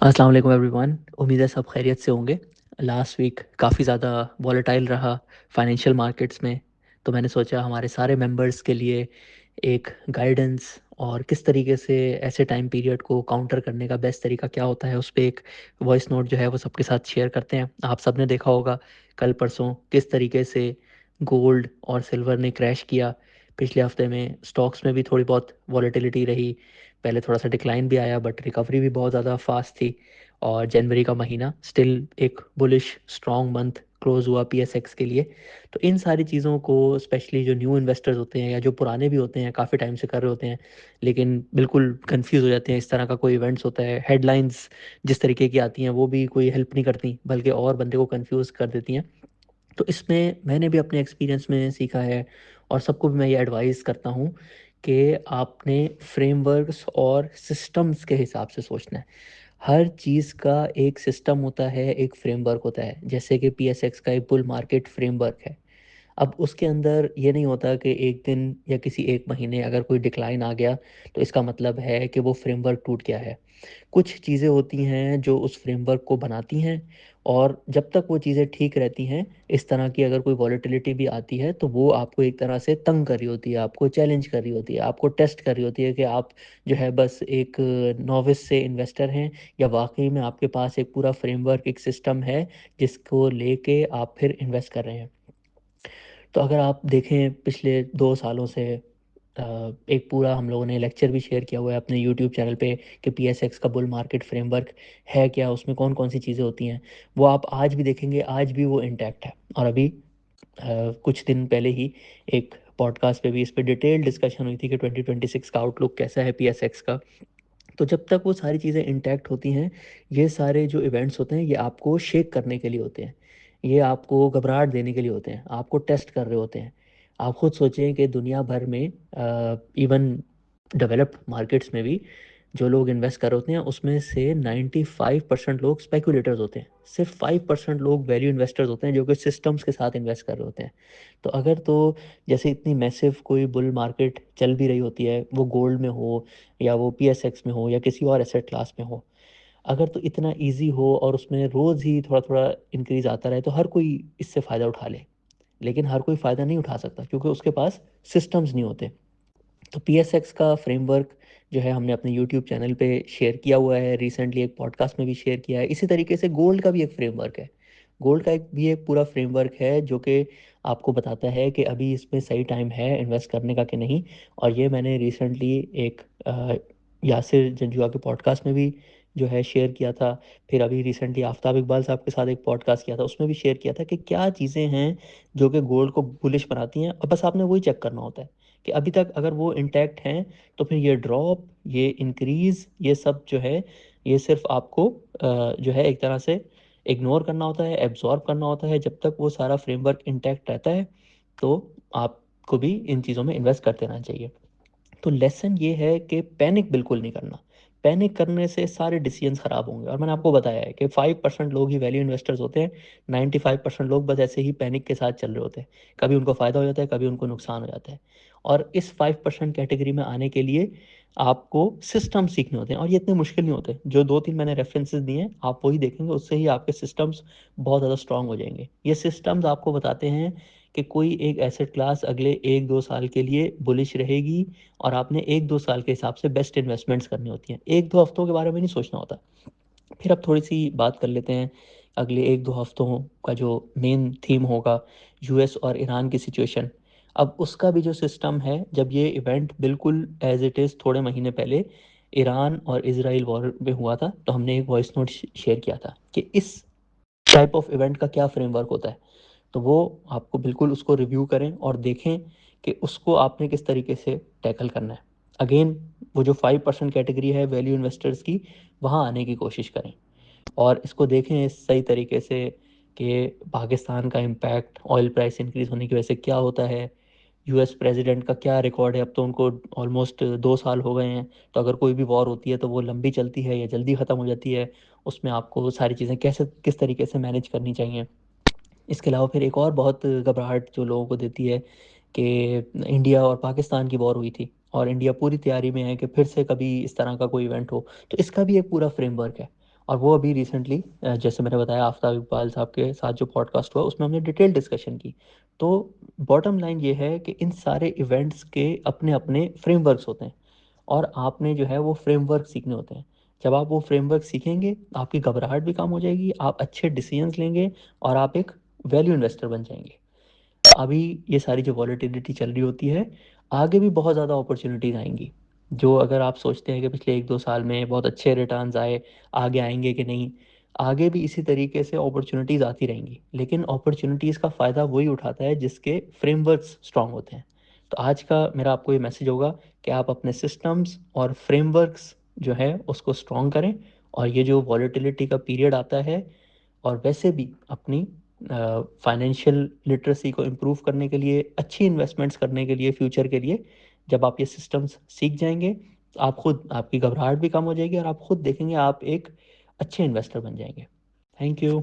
अस्सलाम वालेकुम एवरीवन। उम्मीद है सब खैरियत से होंगे। लास्ट वीक काफ़ी ज़्यादा वॉलेटाइल रहा फाइनेंशियल मार्केट्स में, तो मैंने सोचा हमारे सारे मेंबर्स के लिए एक गाइडेंस और किस तरीके से ऐसे टाइम पीरियड को काउंटर करने का बेस्ट तरीका क्या होता है, उस पे एक वॉइस नोट जो है वो सबके साथ शेयर करते हैं। आप सबने देखा होगा कल परसों किस तरीके से गोल्ड और सिल्वर ने क्रैश किया। पिछले हफ्ते में स्टॉक्स में भी थोड़ी बहुत वॉलेटिलिटी रही। पहले थोड़ा सा डिक्लाइन भी आया बट रिकवरी भी बहुत ज़्यादा फास्ट थी। और जनवरी का महीना स्टिल एक बुलिश स्ट्रॉन्ग मंथ क्लोज हुआ पीएसएक्स के लिए। तो इन सारी चीज़ों को स्पेशली जो न्यू इन्वेस्टर्स होते हैं या जो पुराने भी होते हैं, काफ़ी टाइम से कर रहे होते हैं, लेकिन बिल्कुल कंफ्यूज हो जाते हैं। इस तरह का कोई इवेंट्स होता है, हेडलाइंस जिस तरीके की आती हैं वो भी कोई हेल्प नहीं करती, बल्कि और बंदे को कंफ्यूज कर देती हैं। तो इसमें मैंने भी अपने एक्सपीरियंस में सीखा है और सबको भी मैं ये एडवाइस करता हूँ कि आपने फ्रेमवर्क्स और सिस्टम्स के हिसाब से सोचना है। हर चीज़ का एक सिस्टम होता है, एक फ्रेमवर्क होता है। जैसे कि पीएसएक्स का एक बुल मार्केट फ्रेमवर्क है। अब उसके अंदर ये नहीं होता कि एक दिन या किसी एक महीने अगर कोई डिक्लाइन आ गया तो इसका मतलब है कि वो फ्रेमवर्क टूट गया है। कुछ चीज़ें होती हैं जो उस फ्रेमवर्क को बनाती हैं, और जब तक वो चीज़ें ठीक रहती हैं, इस तरह की अगर कोई वॉलेटिलिटी भी आती है तो वो आपको एक तरह से तंग कर रही होती है, आपको चैलेंज कर रही होती है, आपको टेस्ट कर रही होती है कि आप जो है बस एक नॉविस से इन्वेस्टर हैं या वाकई में आपके पास एक पूरा फ्रेमवर्क, एक सिस्टम है जिसको लेके आप फिर इन्वेस्ट कर रहे हैं। तो अगर आप देखें पिछले 2 सालों से एक पूरा हम लोगों ने लेक्चर भी शेयर किया हुआ है अपने यूट्यूब चैनल पे कि पीएसएक्स का बुल मार्केट फ्रेमवर्क है क्या, उसमें कौन-कौन सी चीज़ें होती हैं। वो आप आज भी देखेंगे, आज भी वो इंटैक्ट है। और अभी कुछ दिन पहले ही एक पॉडकास्ट पे भी इस पे डिटेल्ड डिस्कशन हुई थी कि 2026 का आउटलुक कैसा है पीएसएक्स का। तो जब तक वो सारी चीज़ें इंटैक्ट होती हैं, ये सारे जो इवेंट्स होते हैं ये आपको शेक करने के लिए होते हैं। ये आपको घबराहट देने के लिए होते हैं, आपको टेस्ट कर रहे होते हैं। आप खुद सोचें कि दुनिया भर में इवन डेवलप्ड मार्केट्स में भी जो लोग इन्वेस्ट कर रहे होते हैं उसमें से 95% लोग स्पेकुलेटर्स होते हैं। सिर्फ 5% लोग वैल्यू इन्वेस्टर्स होते हैं जो कि सिस्टम्स के साथ इन्वेस्ट कर रहे होते हैं। तो अगर तो जैसे इतनी मैसिव कोई बुल मार्केट चल भी रही होती है, वो गोल्ड में हो या वो पीएसएक्स में हो या किसी और एसेट क्लास में हो, अगर तो इतना इजी हो और उसमें रोज़ ही थोड़ा थोड़ा इंक्रीज आता रहे तो हर कोई इससे फ़ायदा उठा ले। लेकिन हर कोई फ़ायदा नहीं उठा सकता क्योंकि उसके पास सिस्टम्स नहीं होते। तो पीएसएक्स का फ्रेमवर्क जो है हमने अपने यूट्यूब चैनल पे शेयर किया हुआ है, रिसेंटली एक पॉडकास्ट में भी शेयर किया है। इसी तरीके से गोल्ड का भी एक फ्रेमवर्क है। गोल्ड का एक पूरा फ्रेमवर्क है जो कि आपको बताता है कि अभी इसमें सही टाइम है इन्वेस्ट करने का कि नहीं। और ये मैंने रिसेंटली एक यासिर जंजुआ के पॉडकास्ट में भी जो है शेयर किया था। फिर अभी रिसेंटली आफ्ताब इकबाल साहब के साथ एक पॉडकास्ट किया था, उसमें भी शेयर किया था कि क्या चीज़ें हैं जो कि गोल्ड को बुलिश बनाती हैं, और बस आपने वही चेक करना होता है कि अभी तक अगर वो इंटैक्ट हैं तो फिर ये ड्रॉप, ये इंक्रीज़, ये सब जो है ये सिर्फ आपको जो है एक तरह से इग्नोर करना होता है, एब्जॉर्ब करना होता है। जब तक वो सारा फ्रेमवर्क इंटैक्ट रहता है तो आपको भी इन चीज़ों में इन्वेस्ट करते रहना चाहिए। तो लेसन ये है कि पैनिक बिल्कुल नहीं करना। पैनिक करने से सारे डिसीजंस खराब होंगे, और मैंने आपको बताया है कि 5% लोग ही वैल्यू इन्वेस्टर्स होते हैं। 95% लोग बस ऐसे ही पैनिक के साथ चल रहे होते हैं। कभी उनको फ़ायदा हो जाता है, कभी उनको नुकसान हो जाता है। और इस 5% कैटेगरी में आने के लिए आपको सिस्टम सीखने होते हैं, और ये इतने मुश्किल नहीं होते। जो 2-3 मैंने रेफरेंसेस दिए हैं आप वही देखेंगे, उससे ही आपके सिस्टम्स बहुत ज़्यादा स्ट्रांग हो जाएंगे। ये सिस्टम्स आपको बताते हैं कि कोई एक एसेट क्लास अगले 1-2 साल के लिए बुलिश रहेगी, और आपने 1-2 साल के हिसाब से बेस्ट इन्वेस्टमेंट्स करनी होती हैं। 1-2 हफ्तों के बारे में नहीं सोचना होता। फिर अब थोड़ी-सी बात कर लेते हैं अगले 1-2 हफ्तों का जो मेन थीम होगा, यूएस और ईरान की सिचुएशन। अब उसका भी जो सिस्टम है, जब ये इवेंट बिल्कुल एज़ इट इज़ थोड़े महीने पहले ईरान और इज़राइल वॉर में हुआ था, तो हमने एक वॉइस नोट शेयर किया था कि इस टाइप ऑफ इवेंट का क्या फ्रेमवर्क होता है। तो वो आपको बिल्कुल उसको रिव्यू करें और देखें कि उसको आपने किस तरीके से टैकल करना है। अगेन वो जो 5% कैटेगरी है वैल्यू इन्वेस्टर्स की, वहाँ आने की कोशिश करें और इसको देखें इस सही तरीके से कि पाकिस्तान का इम्पैक्ट ऑयल प्राइस इंक्रीज़ होने की वजह से क्या होता है। यूएस प्रेसिडेंट का क्या रिकॉर्ड है, अब तो उनको ऑलमोस्ट 2 साल हो गए हैं। तो अगर कोई भी वॉर होती है तो वो लंबी चलती है या जल्दी ख़त्म हो जाती है, उसमें आपको सारी चीज़ें कैसे किस तरीके से मैनेज करनी चाहिए। इसके अलावा फिर एक और बहुत घबराहट जो लोगों को देती है कि इंडिया और पाकिस्तान की वॉर हुई थी और इंडिया पूरी तैयारी में है कि फिर से कभी इस तरह का कोई इवेंट हो, तो इसका भी एक पूरा फ्रेमवर्क है। और वो अभी रिसेंटली जैसे मैंने बताया आफ्ताब इकबाल साहब के साथ जो पॉडकास्ट हुआ उसमें हमने डिटेल डिस्कशन की। तो बॉटम लाइन ये है कि इन सारे इवेंट्स के अपने अपने फ्रेमवर्क्स होते हैं और आपने जो है वो फ्रेमवर्क सीखने होते हैं। जब आप वो फ्रेमवर्क सीखेंगे आपकी घबराहट भी कम हो जाएगी, आप अच्छे डिसीजंस लेंगे और आप एक वैल्यू इन्वेस्टर बन जाएंगे। अभी ये सारी जो वॉलेटिलिटी चल रही होती है, आगे भी बहुत ज़्यादा अपॉर्चुनिटीज़ आएंगी। जो अगर आप सोचते हैं कि पिछले 1-2 साल में बहुत अच्छे रिटर्न्स आए, आगे आएंगे कि नहीं, आगे भी इसी तरीके से अपॉर्चुनिटीज़ आती रहेंगी। लेकिन अपॉर्चुनिटीज़ का फ़ायदा वही उठाता है जिसके फ्रेमवर्क्स स्ट्रांग होते हैं। तो आज का मेरा आपको ये मैसेज होगा कि आप अपने सिस्टम्स और फ्रेमवर्क्स जो है उसको स्ट्रांग करें। और ये जो वॉलेटिलिटी का पीरियड आता है और वैसे भी अपनी फाइनेंशियल लिटरेसी को इम्प्रूव करने के लिए, अच्छी इन्वेस्टमेंट्स करने के लिए, फ्यूचर के लिए, जब आप ये सिस्टम्स सीख जाएंगे तो आप खुद, आपकी घबराहट भी कम हो जाएगी और आप खुद देखेंगे आप एक अच्छे इन्वेस्टर बन जाएंगे। Thank you.